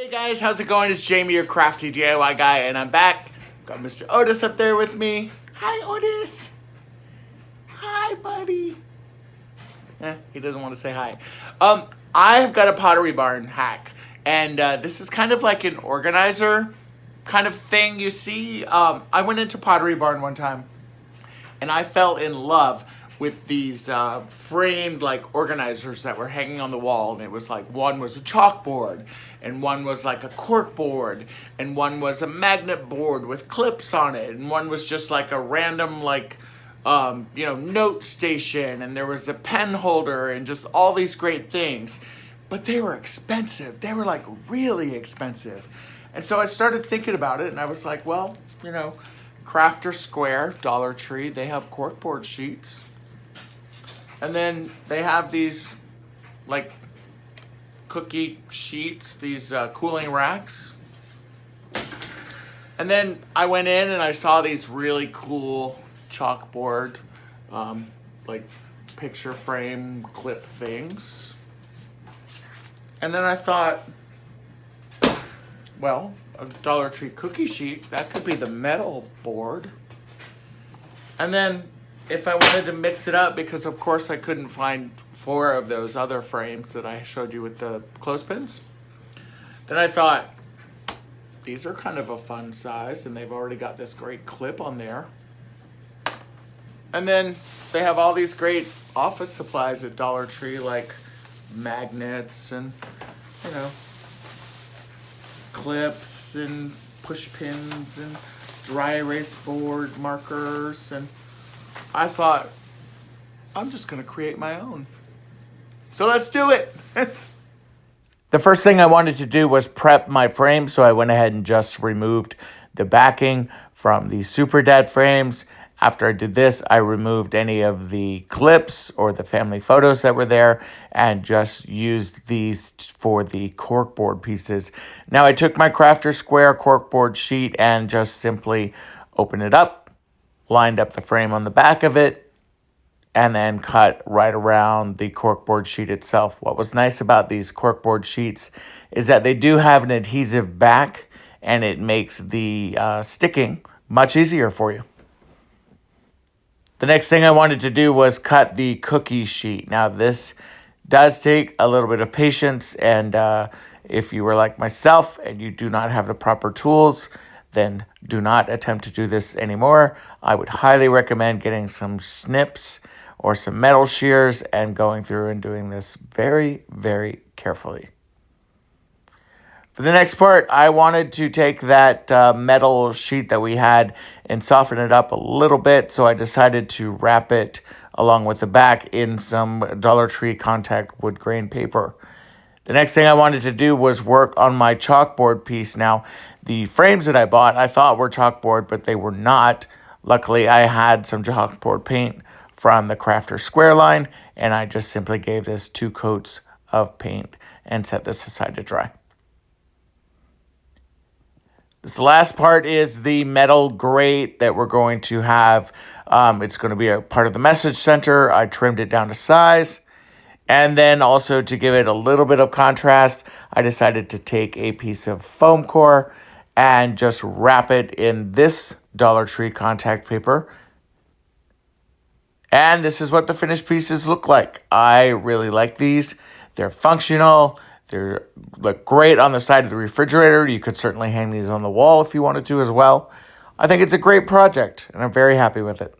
Hey guys, how's it going? It's Jamie, your crafty DIY guy, and I'm back. Got Mr. Otis up there with me. Hi, Otis. Hi, buddy. He doesn't want to say hi. I've got a Pottery Barn hack, and this is kind of like an organizer kind of thing. You see, I went into Pottery Barn one time, and I fell in love with these framed like organizers that were hanging on the wall, and it was like one was a chalkboard, and one was like a corkboard, and one was a magnet board with clips on it, and one was just like a random like note station, and there was a pen holder, and just all these great things. But they were expensive. They were like really expensive. And so I started thinking about it, and I was like, well, Crafter Square, Dollar Tree, they have corkboard sheets. And then they have these like cookie sheets, these cooling racks. And then I went in and I saw these really cool chalkboard, like picture frame clip things. And then I thought, well, a Dollar Tree cookie sheet, that could be the metal board. And then if I wanted to mix it up, because of course I couldn't find 4 of those other frames that I showed you with the clothespins, then I thought, these are kind of a fun size, and they've already got this great clip on there. And then they have all these great office supplies at Dollar Tree, like magnets and, clips and push pins and dry erase board markers. And I thought, I'm just going to create my own. So let's do it. The first thing I wanted to do was prep my frame, so I went ahead and just removed the backing from the Super Dad frames. After I did this, I removed any of the clips or the family photos that were there and just used these for the corkboard pieces. Now I took my Crafter Square corkboard sheet and just simply opened it up, lined up the frame on the back of it, and then cut right around the corkboard sheet itself. What was nice about these corkboard sheets is that they do have an adhesive back, and it makes the sticking much easier for you. The next thing I wanted to do was cut the cookie sheet. Now this does take a little bit of patience, and if you were like myself and you do not have the proper tools, then do not attempt to do this anymore. I would highly recommend getting some snips or some metal shears and going through and doing this very, very carefully. For the next part, I wanted to take that metal sheet that we had and soften it up a little bit, so I decided to wrap it along with the back in some Dollar Tree contact wood grain paper. The next thing I wanted to do was work on my chalkboard piece. Now, the frames that I bought, I thought were chalkboard, but they were not. Luckily, I had some chalkboard paint from the Crafter Square line, and I just simply gave this 2 coats of paint and set this aside to dry. This last part is the metal grate that we're going to have. It's going to be a part of the message center. I trimmed it down to size. And then also to give it a little bit of contrast, I decided to take a piece of foam core and just wrap it in this Dollar Tree contact paper. And this is what the finished pieces look like. I really like these. They're functional. They look great on the side of the refrigerator. You could certainly hang these on the wall if you wanted to as well. I think it's a great project, and I'm very happy with it.